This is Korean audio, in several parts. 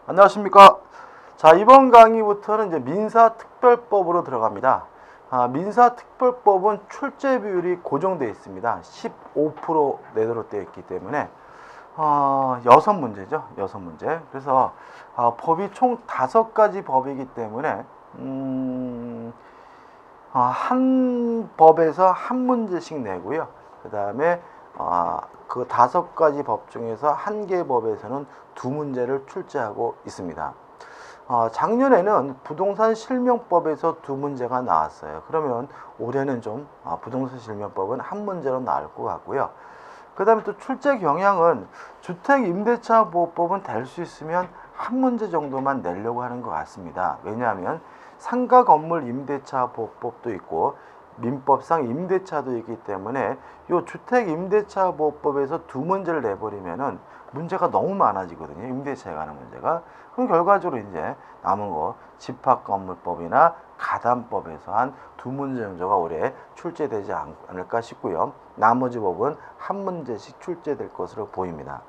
안녕하십니까. 자, 이번 강의부터는 이제 민사특별법으로 들어갑니다. 민사특별법은 출제 비율이 고정되어 있습니다. 15% 내도록 되어 있기 때문에 6문제죠. 6문제. 그래서 법이 총 5가지 법이기 때문에 한 법에서 한 문제씩 내고요. 그 다음에 그 5가지 법 중에서 한 개 법에서는 2문제를 출제하고 있습니다. 작년에는 부동산 실명법에서 2문제가 나왔어요. 그러면 올해는 좀 부동산 실명법은 한 문제로 나올 것 같고요. 그 다음에 또 출제 경향은 주택임대차보호법은 될 수 있으면 한 문제 정도만 내려고 하는 것 같습니다. 왜냐하면 상가 건물 임대차 보호법도 있고 민법상 임대차도 있기 때문에 이 주택임대차 보호법에서 2문제를 내버리면은 문제가 너무 많아지거든요. 임대차에 관한 문제가. 그럼 결과적으로 이제 남은 거 집합건물법이나 가담법에서 한 2문제 정도가 올해 출제되지 않을까 싶고요. 나머지 법은 한 문제씩 출제될 것으로 보입니다.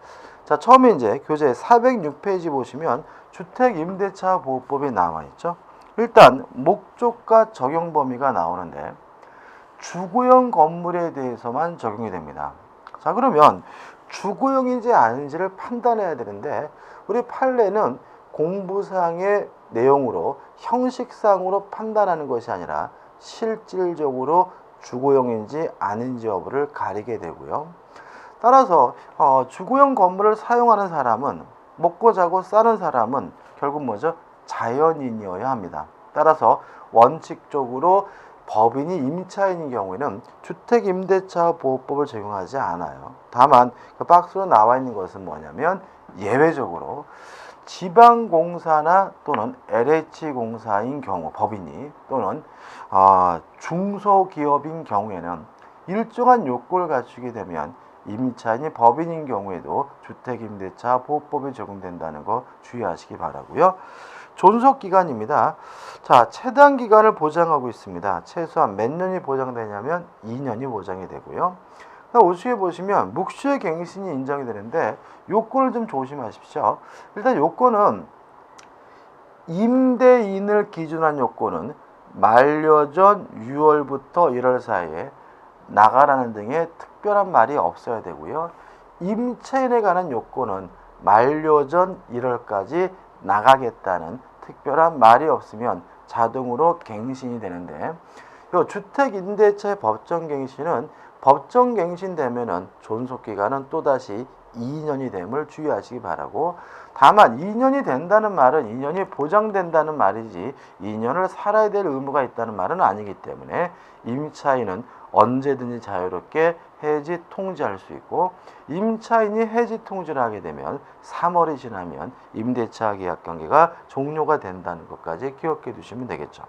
자, 처음에 이제 교재 406페이지 보시면 주택임대차 보호법이 나와 있죠. 일단 목적과 적용 범위가 나오는데 주거용 건물에 대해서만 적용이 됩니다. 자, 그러면 주거용인지 아닌지를 판단해야 되는데 우리 판례는 공부상의 내용으로 형식상으로 판단하는 것이 아니라 실질적으로 주거용인지 아닌지 여부를 가리게 되고요. 따라서 주거용 건물을 사용하는 사람은, 먹고 자고 사는 사람은 결국 뭐죠? 자연인이어야 합니다. 따라서 원칙적으로 법인이 임차인인 경우에는 주택임대차보호법을 적용하지 않아요. 다만 그 박스로 나와 있는 것은 뭐냐면 예외적으로 지방공사나 또는 LH공사인 경우 법인이 또는 중소기업인 경우에는 일정한 요건을 갖추게 되면 임차인이 법인인 경우에도 주택임대차보호법이 적용된다는 거 주의하시기 바라고요. 존속기간입니다. 자, 최단 기간을 보장하고 있습니다. 최소한 몇 년이 보장되냐면 2년이 보장이 되고요. 우측에 보시면 묵시의 갱신이 인정이 되는데 요건을 좀 조심하십시오. 일단 요건은 임대인을 기준한 요건은 만료전 6월부터 1월 사이에 나가라는 등의 특별한 말이 없어야 되고요. 임차인에 관한 요건은 만료전 1월까지 나가겠다는 특별한 말이 없으면 자동으로 갱신이 되는데 이 주택임대차의 법정갱신은 법정갱신되면은 존속기간은 또다시 2년이 됨을 주의하시기 바라고, 다만 2년이 된다는 말은 2년이 보장된다는 말이지 2년을 살아야 될 의무가 있다는 말은 아니기 때문에 임차인은 언제든지 자유롭게 해지 통지할 수 있고, 임차인이 해지 통지를 하게 되면 3월이 지나면 임대차 계약 관계가 종료가 된다는 것까지 기억해 두시면 되겠죠.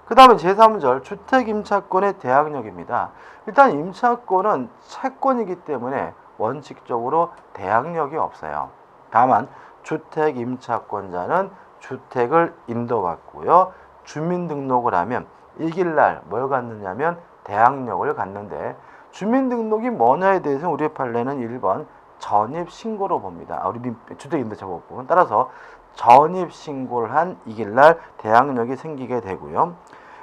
그 다음에 제3절 주택임차권의 대항력입니다. 일단 임차권은 채권이기 때문에 원칙적으로 대항력이 없어요. 다만 주택임차권자는 주택을 인도받고요. 주민등록을 하면 이길날 뭘 갖느냐면 대항력을 갖는데, 주민등록이 뭐냐에 대해서 우리 판례는 1번 전입신고로 봅니다. 우리 주택임대차보호법은. 따라서 전입신고를 한 이길날 대항력이 생기게 되고요.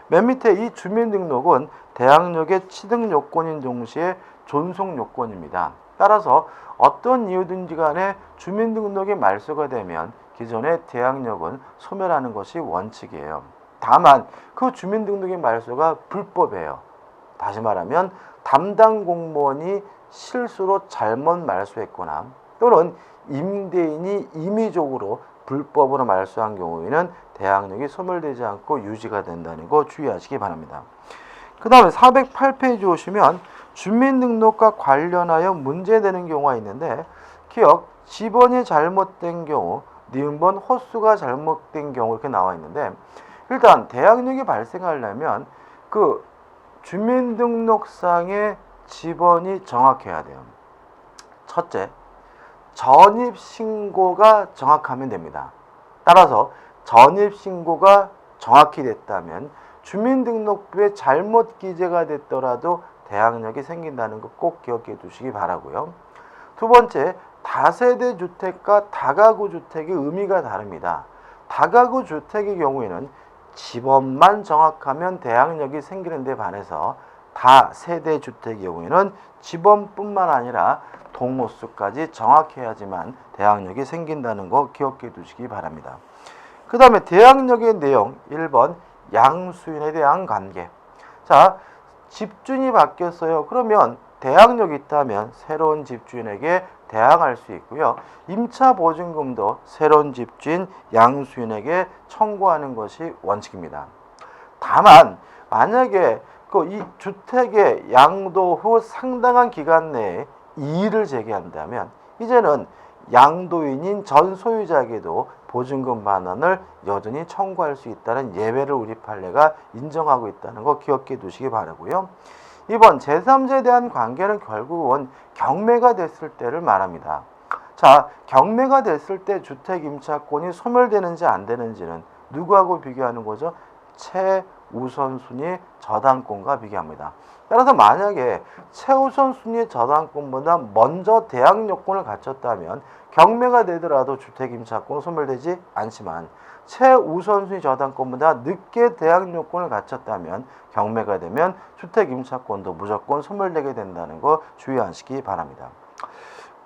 맨 밑에 이 주민등록은 대항력의 취득 요건인 동시에 존속 요건입니다. 따라서 어떤 이유든지 간에 주민등록이 말소가 되면 기존의 대항력은 소멸하는 것이 원칙이에요. 다만 그 주민등록의 말소가 불법이에요. 다시 말하면 담당 공무원이 실수로 잘못 말소했거나 또는 임대인이 임의적으로 불법으로 말소한 경우에는 대항력이 소멸되지 않고 유지가 된다는 거 주의하시기 바랍니다. 그 다음에 408페이지 오시면 주민등록과 관련하여 문제되는 경우가 있는데, 기억, 지번이 잘못된 경우, 니은번 호수가 잘못된 경우 이렇게 나와 있는데, 일단 대항력이 발생하려면 그 주민등록상의 지번이 정확해야 돼요. 첫째, 전입신고가 정확하면 됩니다. 따라서 전입신고가 정확히 됐다면 주민등록부에 잘못 기재가 됐더라도 대항력이 생긴다는 거 꼭 기억해 두시기 바라고요. 두 번째, 다세대 주택과 다가구 주택의 의미가 다릅니다. 다가구 주택의 경우에는 집업만 정확하면 대항력이 생기는 데 반해서 다세대 주택의 경우에는 집업뿐만 아니라 동호수까지 정확해야지만 대항력이 생긴다는 거 기억해 두시기 바랍니다. 그 다음에 대항력의 내용 1번 양수인에 대한 관계. 자, 집주인이 바뀌었어요. 그러면 대항력이 있다면 새로운 집주인에게 대항할 수 있고요. 임차 보증금도 새로운 집주인 양수인에게 청구하는 것이 원칙입니다. 다만 만약에 이 주택의 양도 후 상당한 기간 내에 이의를 제기한다면 이제는 양도인인 전 소유자에게도 보증금 반환을 여전히 청구할 수 있다는 예외를 우리 판례가 인정하고 있다는 거 기억해 두시기 바라고요. 이번 제3자에 대한 관계는 결국은 경매가 됐을 때를 말합니다. 자, 경매가 됐을 때 주택 임차권이 소멸되는지 안 되는지는 누구하고 비교하는 거죠? 최우선순위 저당권과 비교합니다. 따라서 만약에 최우선순위 저당권보다 먼저 대항 요건을 갖췄다면 경매가 되더라도 주택 임차권은 소멸되지 않지만 최우선순위 저당권보다 늦게 대항 요건을 갖췄다면 경매가 되면 주택 임차권도 무조건 소멸되게 된다는 거 주의하시기 바랍니다.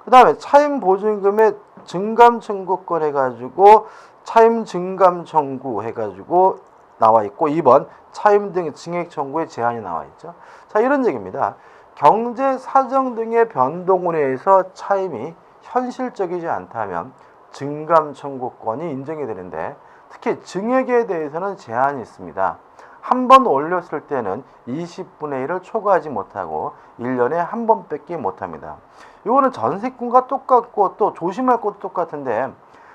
그 다음에 차임 보증금의 증감 청구권 해가지고 차임 증감 청구 해가지고 나와 있고 2번 차임 등 증액 청구의 제한이 나와 있죠. 자, 이런 얘기입니다. 경제 사정 등의 변동으로 해서 차임이 현실적이지 않다면 증감 청구권이 인정이 되는데 특히 증액에 대해서는 제한이 있습니다. 한 번 올렸을 때는 20분의 1을 초과하지 못하고 1년에 한 번밖에 못합니다. 이거는 전세권과 똑같고 또 조심할 것도 똑같은데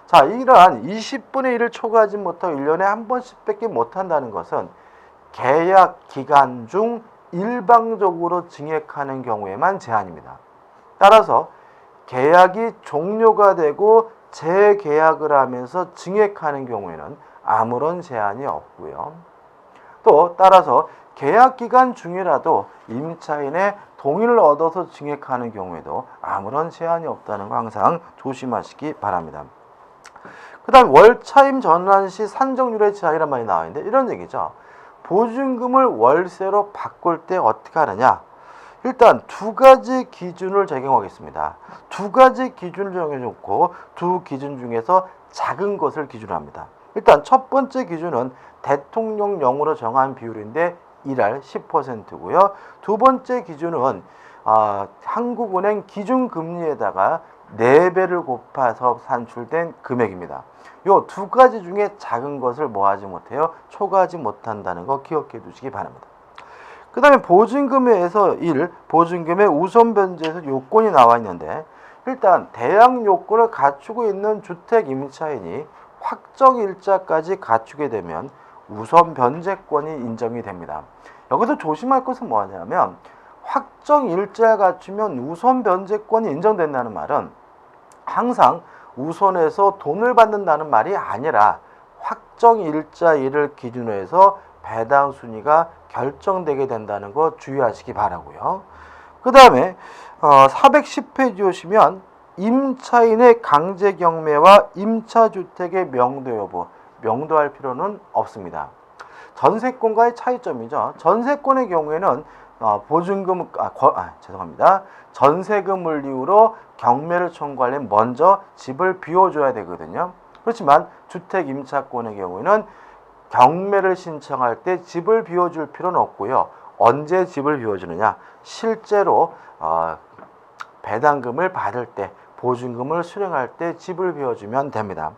자, 이러한 20분의 1을 초과하지 못하고 1년에 한 번씩밖에 못한다는 것은 계약 기간 중 일방적으로 증액하는 경우에만 제한입니다. 따라서 계약이 종료가 되고 재계약을 하면서 증액하는 경우에는 아무런 제한이 없고요. 또 따라서 계약 기간 중이라도 임차인의 동의를 얻어서 증액하는 경우에도 아무런 제한이 없다는 거 항상 조심하시기 바랍니다. 그 다음 월차임 전환 시 산정률의 제한이란 말이 나와 있는데 이런 얘기죠. 보증금을 월세로 바꿀 때 어떻게 하느냐. 일단 두 가지 기준을 적용하겠습니다. 두 가지 기준을 정해놓고 두 기준 중에서 작은 것을 기준으로 합니다. 일단 첫 번째 기준은 대통령령으로 정한 비율인데 1할 10%고요. 두 번째 기준은 한국은행 기준금리에다가 4배를 곱해서 산출된 금액입니다. 요 두 가지 중에 작은 것을 뭐하지 못해요? 초과하지 못한다는 거 기억해 두시기 바랍니다. 그 다음에 보증금에서 1, 보증금의 우선 변제에서 요건이 나와 있는데 일단 대항 요건을 갖추고 있는 주택 임차인이 확정 일자까지 갖추게 되면 우선 변제권이 인정이 됩니다. 여기서 조심할 것은 뭐냐면 확정 일자를 갖추면 우선 변제권이 인정된다는 말은 항상 우선해서 돈을 받는다는 말이 아니라 확정 일자일을 기준으로 해서 배당 순위가 결정되게 된다는 거 주의하시기 바라고요. 그 다음에 410페이지 오시면 임차인의 강제 경매와 임차주택의 명도 여부, 명도할 필요는 없습니다. 전세권과의 차이점이죠. 전세권의 경우에는 전세금을 이유로 경매를 청구하려면 먼저 집을 비워줘야 되거든요. 그렇지만 주택 임차권의 경우에는 경매를 신청할 때 집을 비워줄 필요는 없고요. 언제 집을 비워주느냐? 실제로 배당금을 받을 때, 보증금을 수령할 때 집을 비워주면 됩니다.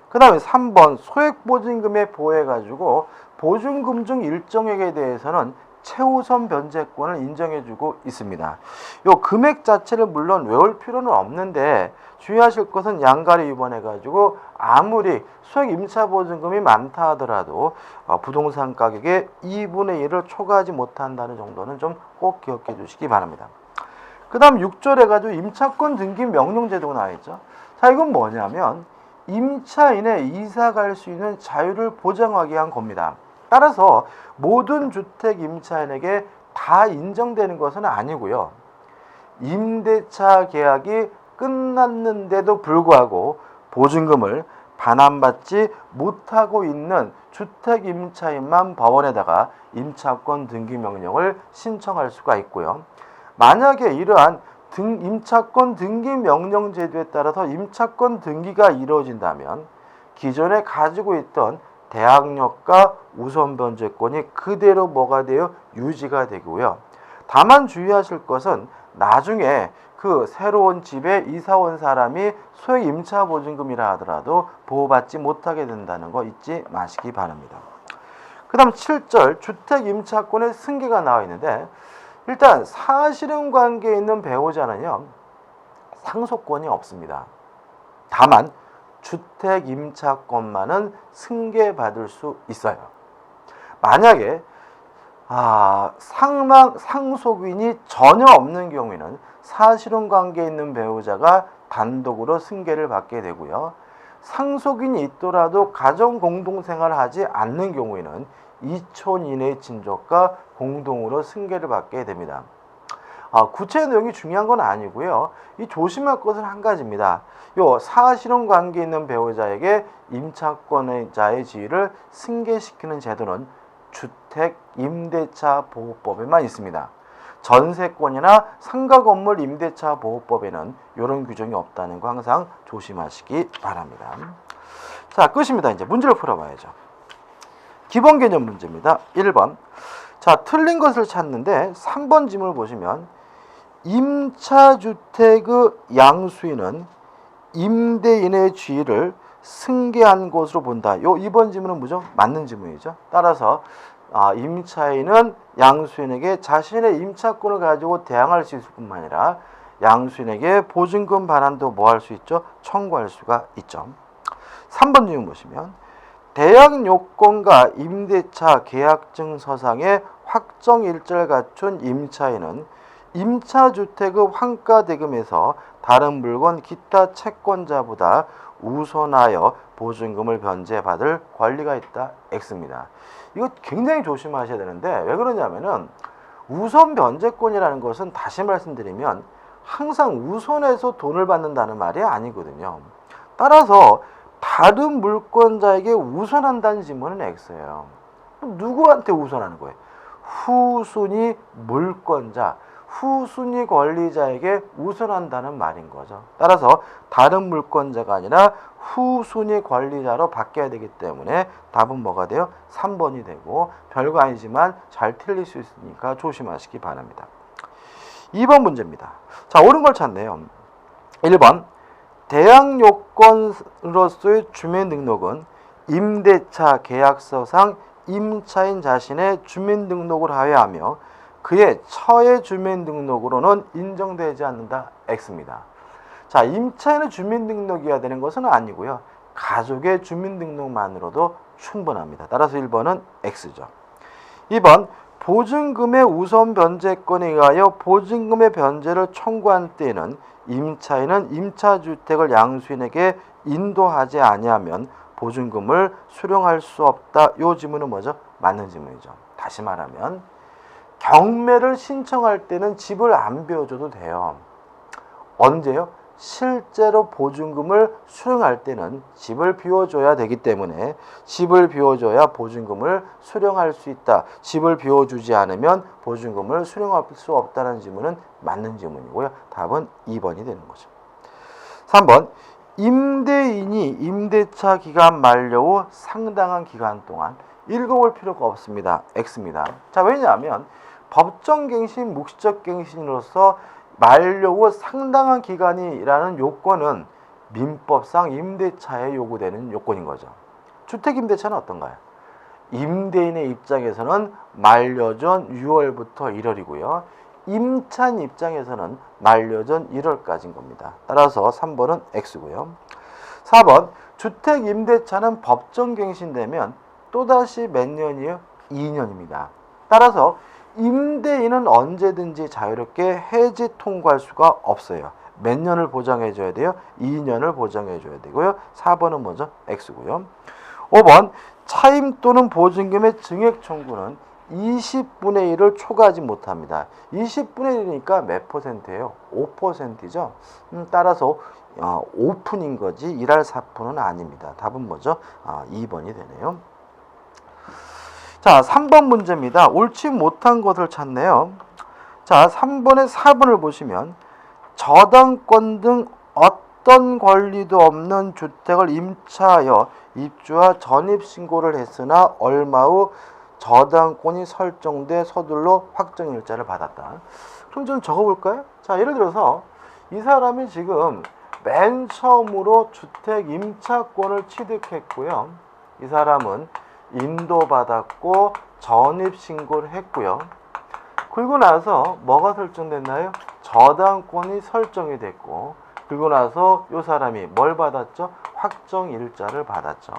그 다음에 3번 소액보증금에 보호해가지고 보증금 중 일정액에 대해서는 최우선 변제권을 인정해주고 있습니다. 요 금액 자체를 물론 외울 필요는 없는데 주의하실 것은 양가리 위반해가지고 아무리 소액 임차보증금이 많다 하더라도 부동산 가격의 2분의 1을 초과하지 못한다는 정도는 좀 꼭 기억해 주시기 바랍니다. 그 다음 6절 해가지고 임차권 등기 명령 제도가 나와 있죠. 자, 이건 뭐냐면 임차인의 이사 갈 수 있는 자유를 보장하기 위한 겁니다. 따라서 모든 주택 임차인에게 다 인정되는 것은 아니고요. 임대차 계약이 끝났는데도 불구하고 보증금을 반환받지 못하고 있는 주택 임차인만 법원에다가 임차권 등기 명령을 신청할 수가 있고요. 만약에 이러한 임차권 등기 명령 제도에 따라서 임차권 등기가 이루어진다면 기존에 가지고 있던 대항력과 우선 변제권이 그대로 뭐가 돼요? 유지가 되고요. 다만 주의하실 것은 나중에 그 새로운 집에 이사 온 사람이 소액 임차 보증금이라 하더라도 보호받지 못하게 된다는 거 잊지 마시기 바랍니다. 그 다음 7절 주택 임차권의 승계가 나와 있는데, 일단 사실혼 관계에 있는 배우자는요 상속권이 없습니다. 다만 주택 임차권만은 승계받을 수 있어요. 만약에 상속인이 전혀 없는 경우에는 사실혼 관계에 있는 배우자가 단독으로 승계를 받게 되고요. 상속인이 있더라도 가정 공동생활을 하지 않는 경우에는 이촌 이내의 친족과 공동으로 승계를 받게 됩니다. 구체 내용이 중요한 건 아니고요. 이 조심할 것은 한 가지입니다. 요 사실혼 관계에 있는 배우자에게 임차권자의 지위를 승계시키는 제도는 주택 임대차 보호법에만 있습니다. 전세권이나 상가 건물 임대차 보호법에는 이런 규정이 없다는 거 항상 조심하시기 바랍니다. 자, 끝입니다. 이제 문제를 풀어봐야죠. 기본 개념 문제입니다. 1번. 자, 틀린 것을 찾는데 3번 지문을 보시면 임차주택의 양수인은 임대인의 지위를 승계한 것으로 본다. 요 2번 지문은 뭐죠? 맞는 지문이죠. 따라서 임차인은 양수인에게 자신의 임차권을 가지고 대항할 수 있을 뿐만 아니라 양수인에게 보증금 반환도 뭐 할 수 있죠? 청구할 수가 있죠. 3번 지문 보시면 대항 요건과 임대차 계약증 서상에 확정 일자를 갖춘 임차인은 임차주택의 환가대금에서 다른 물건 기타 채권자보다 우선하여 보증금을 변제받을 권리가 있다. X입니다. 이거 굉장히 조심하셔야 되는데 왜 그러냐면은 우선 변제권이라는 것은 다시 말씀드리면 항상 우선해서 돈을 받는다는 말이 아니거든요. 따라서 다른 물권자에게 우선한다는 지문은 X예요. 누구한테 우선하는 거예요? 후순위 물권자, 후순위 권리자에게 우선한다는 말인 거죠. 따라서 다른 물권자가 아니라 후순위 권리자로 바뀌어야 되기 때문에 답은 뭐가 돼요? 3번이 되고 별거 아니지만 잘 틀릴 수 있으니까 조심하시기 바랍니다. 2번 문제입니다. 자, 옳은 걸 찾네요. 1번 대항 요건으로서의 주민등록은 임대차 계약서상 임차인 자신의 주민등록을 하여야 하며 그의 처의 주민등록으로는 인정되지 않는다. X입니다. 자, 임차인의 주민등록이어야 되는 것은 아니고요. 가족의 주민등록만으로도 충분합니다. 따라서 1번은 X죠. 2번 보증금의 우선 변제권에 의하여 보증금의 변제를 청구한 때에는 임차인은 임차주택을 양수인에게 인도하지 아니하면 보증금을 수령할 수 없다. 이 지문은 뭐죠? 맞는 지문이죠. 다시 말하면 경매를 신청할 때는 집을 안 비워줘도 돼요. 언제요? 실제로 보증금을 수령할 때는 집을 비워줘야 되기 때문에 집을 비워줘야 보증금을 수령할 수 있다. 집을 비워주지 않으면 보증금을 수령할 수 없다는 지문은 맞는 지문이고요. 답은 2번이 되는 거죠. 3번 임대인이 임대차 기간 만료 후 상당한 기간 동안 읽어볼 필요가 없습니다. X입니다. 자, 왜냐하면 법정갱신, 묵시적갱신으로서 만료 후 상당한 기간이라는 요건은 민법상 임대차에 요구되는 요건인 거죠. 주택임대차는 어떤가요? 임대인의 입장에서는 만료 전 6월부터 1월이고요. 임차인 입장에서는 만료 전 1월까지인 겁니다. 따라서 3번은 X고요. 4번 주택임대차는 법정갱신되면 또다시 몇 년이에요? 2년입니다. 따라서 임대인은 언제든지 자유롭게 해지 통고할 수가 없어요. 몇 년을 보장해 줘야 돼요? 2년을 보장해 줘야 되고요. 4번은 뭐죠? X고요. 5번 차임 또는 보증금의 증액 청구는 20분의 1을 초과하지 못합니다. 20분의 1이니까 몇 %예요? 5%죠. 따라서 오픈인 거지 일할 사푼은 아닙니다. 답은 뭐죠? 2번이 되네요. 자, 3번 문제입니다. 옳지 못한 것을 찾네요. 자, 3번에 4번을 보시면 저당권 등 어떤 권리도 없는 주택을 임차하여 입주와 전입신고를 했으나 얼마 후 저당권이 설정돼 서둘러 확정일자를 받았다. 그럼 좀 적어볼까요? 자, 예를 들어서 이 사람이 지금 맨 처음으로 주택 임차권을 취득했고요. 이 사람은 인도받았고 전입신고를 했고요. 그리고 나서 뭐가 설정됐나요? 저당권이 설정이 됐고, 그리고 나서 이 사람이 뭘 받았죠? 확정일자를 받았죠.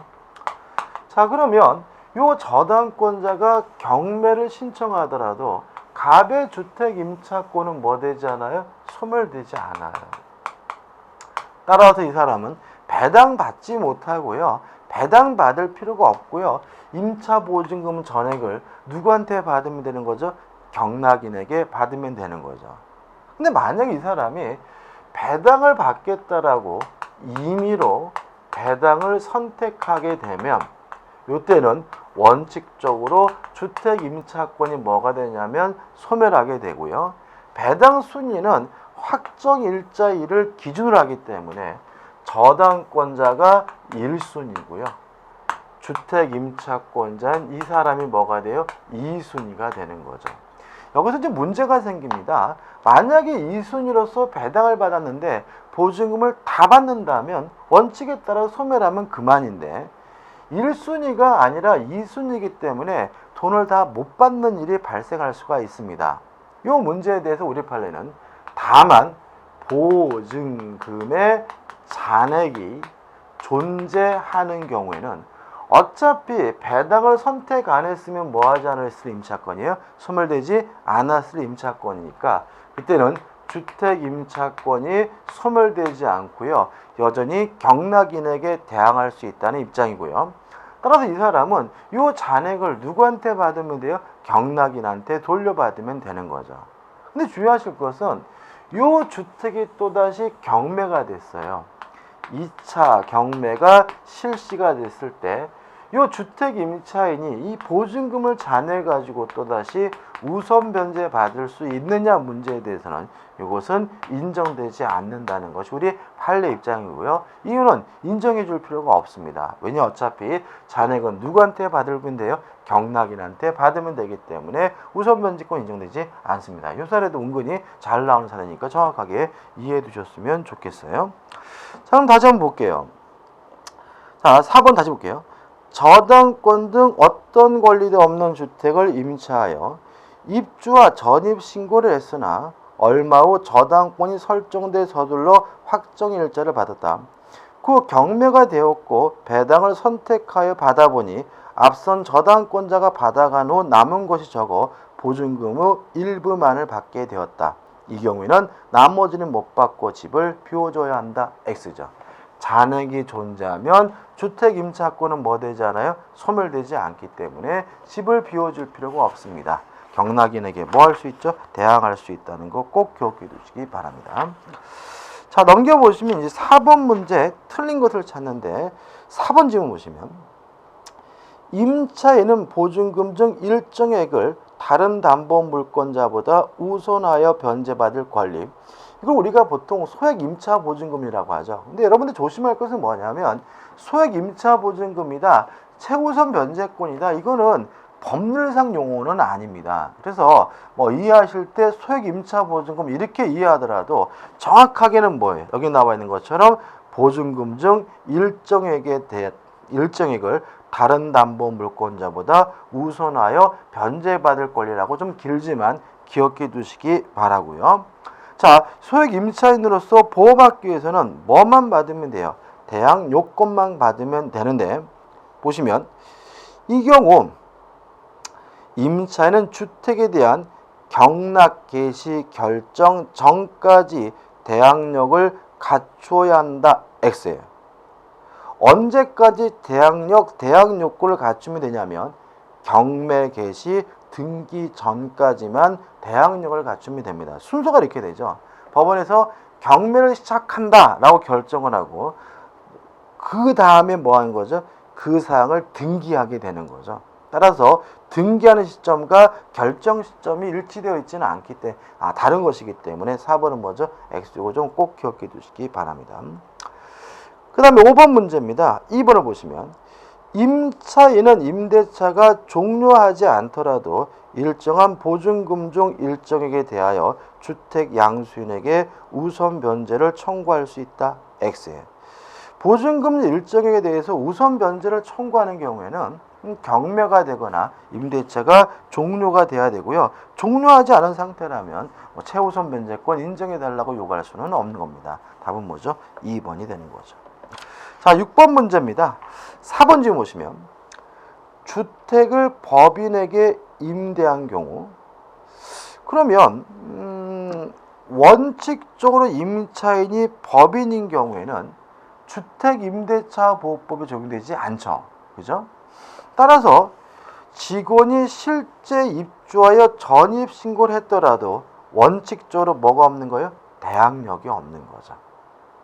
자, 그러면 이 저당권자가 경매를 신청하더라도 갑의 주택 임차권은 뭐 되지 않아요? 소멸되지 않아요. 따라서 이 사람은 배당받지 못하고요. 배당받을 필요가 없고요. 임차보증금 전액을 누구한테 받으면 되는 거죠? 경락인에게 받으면 되는 거죠. 근데 만약에 이 사람이 배당을 받겠다라고 임의로 배당을 선택하게 되면 이때는 원칙적으로 주택 임차권이 뭐가 되냐면 소멸하게 되고요. 배당 순위는 확정일자일을 기준으로 하기 때문에 저당권자가 1순위고요. 주택 임차권자는 이 사람이 뭐가 돼요? 2순위가 되는 거죠. 여기서 이제 문제가 생깁니다. 만약에 2순위로서 배당을 받았는데 보증금을 다 받는다면 원칙에 따라 소멸하면 그만인데 1순위가 아니라 2순위이기 때문에 돈을 다 못 받는 일이 발생할 수가 있습니다. 이 문제에 대해서 우리 판례는 다만 보증금의 잔액이 존재하는 경우에는 어차피 배당을 선택 안 했으면 뭐 하지 않았을 임차권이에요? 소멸되지 않았을 임차권이니까 그때는 주택 임차권이 소멸되지 않고요. 여전히 경락인에게 대항할 수 있다는 입장이고요. 따라서 이 사람은 이 잔액을 누구한테 받으면 돼요? 경락인한테 돌려받으면 되는 거죠. 근데 주의하실 것은 이 주택이 또다시 경매가 됐어요. 2차 경매가 실시가 됐을 때 이 주택 임차인이 이 보증금을 잔해 가지고 또다시 우선 변제 받을 수 있느냐 문제에 대해서는 이것은 인정되지 않는다는 것이 우리 판례 입장이고요. 이유는 인정해 줄 필요가 없습니다. 왜냐 어차피 잔액은 누구한테 받으면 돼요? 경락인한테 받으면 되기 때문에 우선 변제권 인정되지 않습니다. 이 사례도 은근히 잘 나오는 사례니까 정확하게 이해해 두셨으면 좋겠어요. 자, 그럼 다시 한번 볼게요. 자, 4번 다시 볼게요. 저당권 등 어떤 권리도 없는 주택을 임차하여 입주와 전입 신고를 했으나 얼마 후 저당권이 설정돼 서둘러 확정일자를 받았다. 그 경매가 되었고 배당을 선택하여 받아보니 앞선 저당권자가 받아간 후 남은 것이 적어 보증금의 일부만을 받게 되었다. 이 경우에는 나머지는 못 받고 집을 비워줘야 한다. X죠. 잔액이 존재하면 주택 임차권은 뭐 되지 않아요? 소멸되지 않기 때문에 집을 비워줄 필요가 없습니다. 경락인에게 뭐 할 수 있죠? 대항할 수 있다는 거 꼭 기억해 두시기 바랍니다. 자, 넘겨보시면 이제 4번 문제 틀린 것을 찾는데 4번 질문 보시면 임차인은 보증금 중 일정액을 다른 담보 물권자보다 우선하여 변제받을 권리, 이걸 우리가 보통 소액 임차 보증금이라고 하죠. 근데 여러분들 조심할 것은 뭐냐면 소액 임차 보증금이다, 최우선 변제권이다, 이거는 법률상 용어는 아닙니다. 그래서 뭐 이해하실 때 소액 임차 보증금 이렇게 이해하더라도 정확하게는 뭐예요? 여기 나와 있는 것처럼 보증금 중 일정액을 다른 담보 물권자보다 우선하여 변제받을 권리라고 좀 길지만 기억해 두시기 바라고요. 자, 소액 임차인으로서 보호받기 위해서는 뭐만 받으면 돼요? 대항 요건만 받으면 되는데 보시면 이 경우 임차인은 주택에 대한 경락 개시 결정 전까지 대항력을 갖춰야 한다. X예요. 언제까지 대항 요건을 갖추면 되냐면 경매 개시 등기 전까지만 대항력을 갖추면 됩니다. 순서가 이렇게 되죠. 법원에서 경매를 시작한다 라고 결정을 하고 그 다음에 뭐 하는 거죠? 그 사항을 등기하게 되는 거죠. 따라서 등기하는 시점과 결정 시점이 일치되어 있지는 않기 때문에 다른 것이기 때문에 4번은 뭐죠? X 요거 좀 꼭 기억해 두시기 바랍니다. 그 다음에 5번 문제입니다. 2번을 보시면 임차인은 임대차가 종료하지 않더라도 일정한 보증금 중 일정액에 대하여 주택 양수인에게 우선 변제를 청구할 수 있다. X에 보증금 일정액에 대해서 우선 변제를 청구하는 경우에는 경매가 되거나 임대차가 종료가 돼야 되고요. 종료하지 않은 상태라면 최우선 변제권 인정해달라고 요구할 수는 없는 겁니다. 답은 뭐죠? 2번이 되는 거죠. 자, 6번 문제입니다. 4번 지금 보시면 주택을 법인에게 임대한 경우 그러면 원칙적으로 임차인이 법인인 경우에는 주택임대차보호법이 적용되지 않죠. 그죠? 따라서 직원이 실제 입주하여 전입신고를 했더라도 원칙적으로 뭐가 없는 거예요? 대항력이 없는 거죠.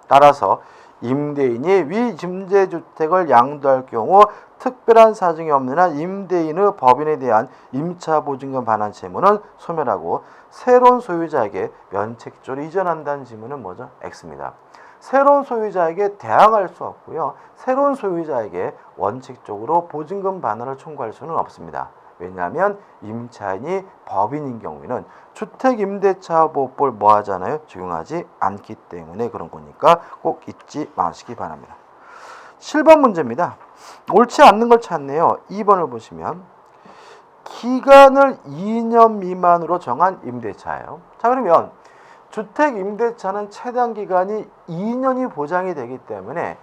따라서 임대인이 위임대주택을 양도할 경우 특별한 사정이 없는 한 임대인의 법인에 대한 임차보증금 반환 채무는 소멸하고 새로운 소유자에게 면책적으로 이전한다는 지문은 뭐죠? X입니다. 새로운 소유자에게 대항할 수 없고요. 새로운 소유자에게 원칙적으로 보증금 반환을 청구할 수는 없습니다. 왜냐하면 임차인이 법인인 경우에는 주택임대차보호법을 뭐 하잖아요? 적용하지 않기 때문에 그런 거니까 꼭 잊지 마시기 바랍니다. 7번 문제입니다. 옳지 않는 걸 찾네요. 2번을 보시면 기간을 2년 미만으로 정한 임대차예요. 자, 그러면 주택임대차는 최단 기간이 2년이 보장이 되기 때문에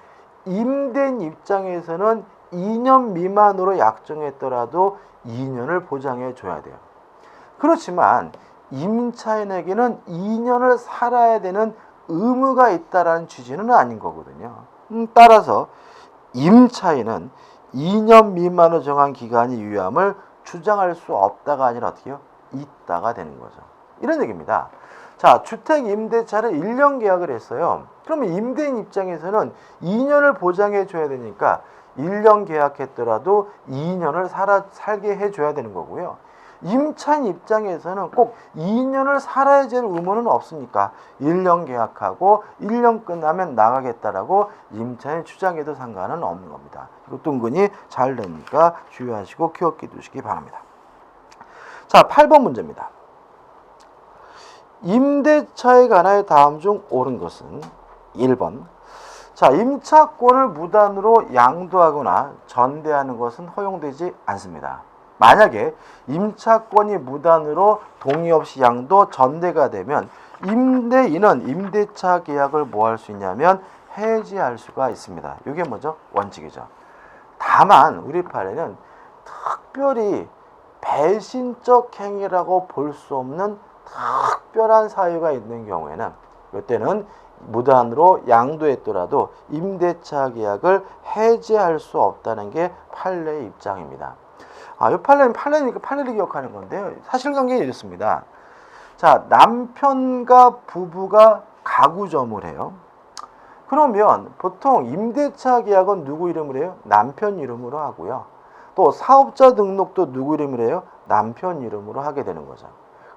임대인 입장에서는 2년 미만으로 약정했더라도 2년을 보장해 줘야 돼요. 그렇지만 임차인에게는 2년을 살아야 되는 의무가 있다라는 취지는 아닌 거거든요. 따라서 임차인은 2년 미만으로 정한 기간이 유효함을 주장할 수 없다가 아니라 어떻게 해요? 있다가 되는 거죠. 이런 얘기입니다. 자, 주택 임대차를 1년 계약을 했어요. 그러면 임대인 입장에서는 2년을 보장해 줘야 되니까 1년 계약했더라도 2년을 살게 해줘야 되는 거고요. 임차인 입장에서는 꼭 2년을 살아야 될 의무는 없으니까 1년 계약하고 1년 끝나면 나가겠다라고 임차인 주장해도 상관은 없는 겁니다. 이것도 은근히 잘 되니까 주의하시고 기억해 두시기 바랍니다. 자, 8번 문제입니다. 임대차에 관하여 다음 중 옳은 것은 1번. 자, 임차권을 무단으로 양도하거나 전대하는 것은 허용되지 않습니다. 만약에 임차권이 무단으로 동의 없이 양도, 전대가 되면 임대인은 임대차 계약을 뭐 할 수 있냐면 해지할 수가 있습니다. 이게 뭐죠? 원칙이죠. 다만 우리 판례는 특별히 배신적 행위라고 볼 수 없는 특별한 사유가 있는 경우에는 이때는 무단으로 양도했더라도 임대차 계약을 해지할 수 없다는 게 판례의 입장입니다. 이 판례니까 판례를 기억하는 건데요. 사실관계는 이렇습니다. 자, 남편과 부부가 가구점을 해요. 그러면 보통 임대차 계약은 누구 이름으로 해요? 남편 이름으로 하고요. 또 사업자 등록도 누구 이름으로 해요? 남편 이름으로 하게 되는 거죠.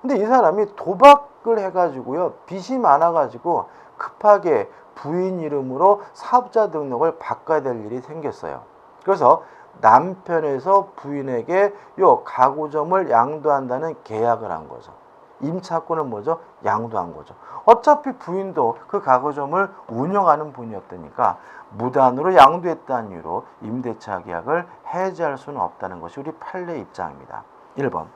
근데 이 사람이 도박을 해가지고요, 빚이 많아가지고 급하게 부인 이름으로 사업자 등록을 바꿔야 될 일이 생겼어요. 그래서 남편에서 부인에게 요 가구점을 양도한다는 계약을 한 거죠. 임차권은 뭐죠? 양도한 거죠. 어차피 부인도 그 가구점을 운영하는 분이었으니까 무단으로 양도했다는 이유로 임대차 계약을 해지할 수는 없다는 것이 우리 판례 입장입니다. 1번.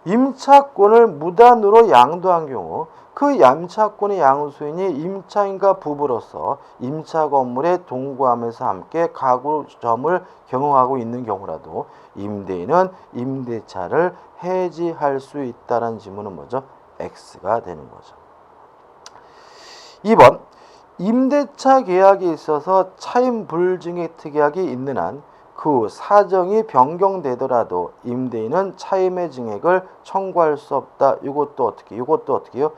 임차권을 무단으로 양도한 경우 그 임차권의 양수인이 임차인과 부부로서 임차 건물에 동거하면서 함께 가구점을 경영하고 있는 경우라도 임대인은 임대차를 해지할 수 있다는 지문은 뭐죠? X가 되는 거죠. 2번. 임대차 계약에 있어서 차임 불증액 특약이 있는 한 그 사정이 변경되더라도 임대인은 차임의 증액을 청구할 수 없다. 이것도 어떻게요?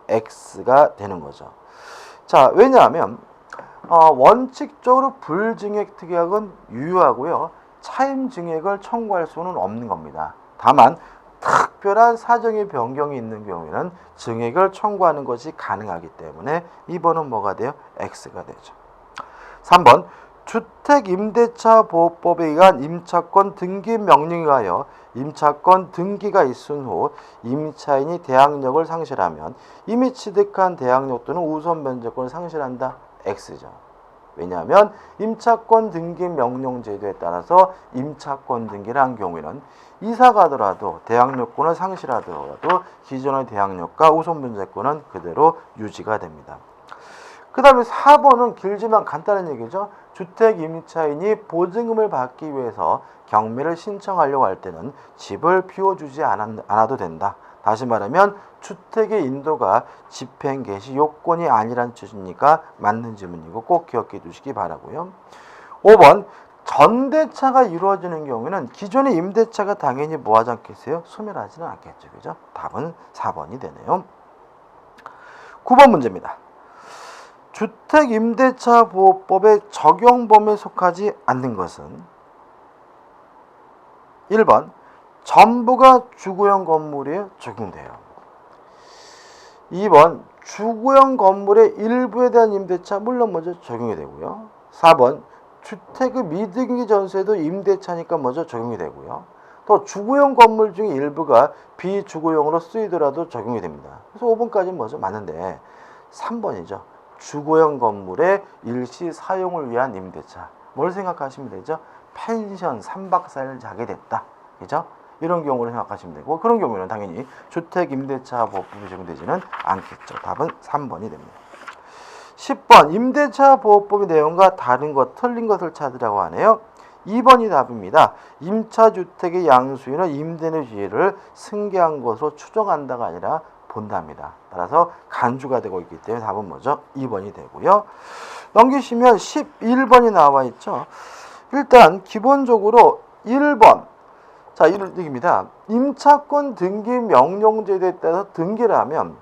X가 되는 거죠. 자, 왜냐하면 원칙적으로 불증액 특약은 유효하고요. 차임 증액을 청구할 수는 없는 겁니다. 다만 특별한 사정의 변경이 있는 경우에는 증액을 청구하는 것이 가능하기 때문에 2번은 뭐가 돼요? X가 되죠. 3번 주택임대차보호법에 의한 임차권 등기 명령에 의하여 임차권 등기가 있은 후 임차인이 대항력을 상실하면 이미 취득한 대항력 또는 우선 변제권을 상실한다. X죠. 왜냐하면 임차권 등기 명령 제도에 따라서 임차권 등기를 한 경우에는 이사 가더라도 대항력권을 상실하더라도 기존의 대항력과 우선 변제권은 그대로 유지가 됩니다. 그 다음에 4번은 길지만 간단한 얘기죠. 주택 임차인이 보증금을 받기 위해서 경매를 신청하려고 할 때는 집을 비워주지 않아도 된다. 다시 말하면 주택의 인도가 집행 개시 요건이 아니란 뜻이니까 맞는 질문이고 꼭 기억해 두시기 바라고요. 5번 전대차가 이루어지는 경우에는 기존의 임대차가 당연히 뭐하지 않겠어요? 소멸하지는 않겠죠. 그죠? 답은 4번이 되네요. 9번 문제입니다. 주택임대차보호법의 적용 범위에 속하지 않는 것은 1번 전부가 주거용 건물에 적용돼요. 2번 주거용 건물의 일부에 대한 임대차 물론 먼저 적용이 되고요. 4번 주택의 미등기 전세도 임대차니까 먼저 적용이 되고요. 또 주거용 건물 중에 일부가 비주거용으로 쓰이더라도 적용이 됩니다. 그래서 5번까지는 먼저 맞는데 3번이죠. 주거용 건물의 일시 사용을 위한 임대차. 뭘 생각하시면 되죠? 펜션 3박 4일 자게 됐다. 그죠? 이런 경우를 생각하시면 되고 그런 경우에는 당연히 주택임대차보호법이 적용되지는 않겠죠. 답은 3번이 됩니다. 10번 임대차보호법의 내용과 다른 것, 틀린 것을 찾으라고 하네요. 2번이 답입니다. 임차주택의 양수인은 임대인의 지위를 승계한 것으로 추정한다가 아니라 본답니다. 따라서 간주가 되고 있기 때문에 답은 뭐죠? 2번이 되고요. 넘기시면 11번이 나와 있죠. 일단 기본적으로 1번 자, 이런 얘기입니다. 임차권 등기 명령제도에 따라서 등기를 하면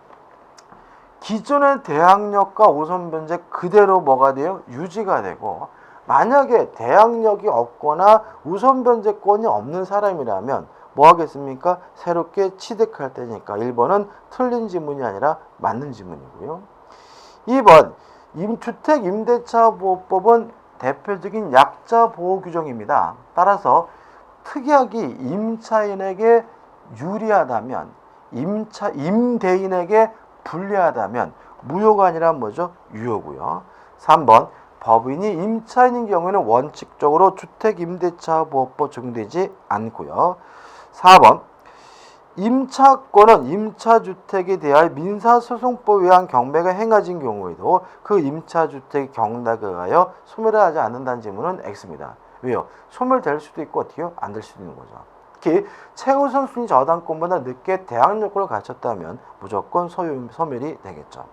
기존의 대항력과 우선 변제 그대로 뭐가 돼요? 유지가 되고 만약에 대항력이 없거나 우선 변제권이 없는 사람이라면 뭐 하겠습니까? 새롭게 취득할 때니까 1번은 틀린 지문이 아니라 맞는 지문이고요. 2번 주택임대차보호법은 대표적인 약자 보호 규정입니다. 따라서 특약이 임차인에게 유리하다면 임대인에게 불리하다면 무효가 아니라 뭐죠? 유효고요. 3번 법인이 임차인인 경우에는 원칙적으로 주택임대차보호법 적용되지 않고요. 4번 임차권은 임차주택에 대하여 민사소송법에 의한 경매가 행해진 경우에도 그 임차주택의 경락에 의하여 소멸하지 않는다는 질문은 X입니다. 왜요? 소멸될 수도 있고 어떻게요? 안 될 수도 있는 거죠. 특히 최우선 순위 저당권보다 늦게 대항력권을 갖췄다면 무조건 소멸이 되겠죠.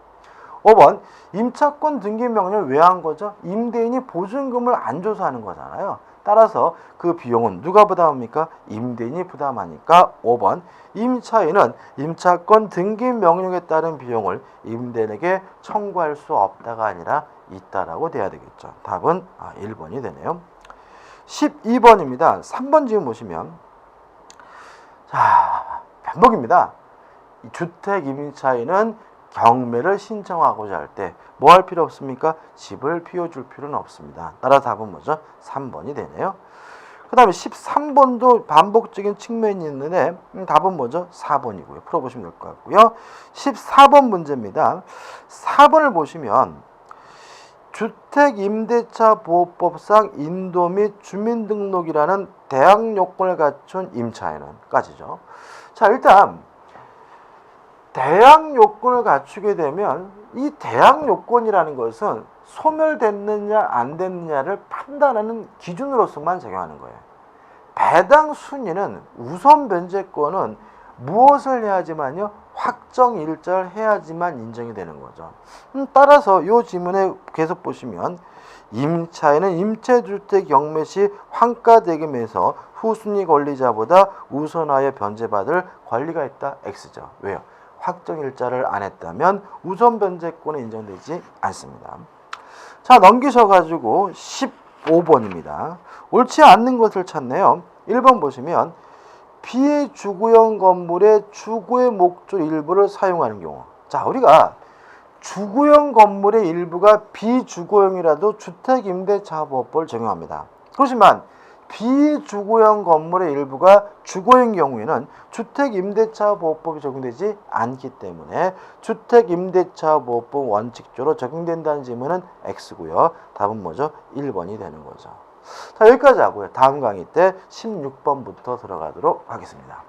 5번 임차권 등기 명령을 왜 한 거죠? 임대인이 보증금을 안 줘서 하는 거잖아요. 따라서 그 비용은 누가 부담합니까? 임대인이 부담하니까 5번 임차인은 임차권 등기 명령에 따른 비용을 임대인에게 청구할 수 없다가 아니라 있다라고 돼야 되겠죠. 답은 1번이 되네요. 12번입니다. 3번 지금 보시면 자, 반복입니다. 주택 임차인은 경매를 신청하고자 할 때 뭐 할 필요 없습니까? 집을 비워줄 필요는 없습니다. 따라 답은 뭐죠? 3번이 되네요. 그 다음에 13번도 반복적인 측면이 있는데 답은 뭐죠? 4번이고요. 풀어보시면 될 것 같고요. 14번 문제입니다. 4번을 보시면 주택임대차보호법상 인도 및 주민등록이라는 대항요건을 갖춘 임차인은까지죠. 자, 일단 대항요건을 갖추게 되면 이 대항요건이라는 것은 소멸됐느냐 안 됐느냐를 판단하는 기준으로서만 적용하는 거예요. 배당 순위는 우선 변제권은 무엇을 해야지만요? 확정 일자를 해야지만 인정이 되는 거죠. 따라서 이 지문에 계속 보시면 임차인은 임차주택 경매 시 환가대금에서 후순위 권리자보다 우선하여 변제받을 권리가 있다. X죠. 왜요? 확정일자를 안 했다면 우선 변제권은 인정되지 않습니다. 자, 넘기셔가지고 15번입니다. 옳지 않는 것을 찾네요. 1번 보시면 비주거용 건물의 주거의 목적 일부를 사용하는 경우. 자, 우리가 주거용 건물의 일부가 비주거용이라도 주택임대차보호법을 적용합니다. 그렇지만 비주거용 건물의 일부가 주거용 경우에는 주택임대차보호법이 적용되지 않기 때문에 주택임대차보호법 원칙적으로 적용된다는 질문은 X고요. 답은 뭐죠? 1번이 되는 거죠. 자, 여기까지 하고요. 다음 강의 때 16번부터 들어가도록 하겠습니다.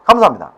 감사합니다.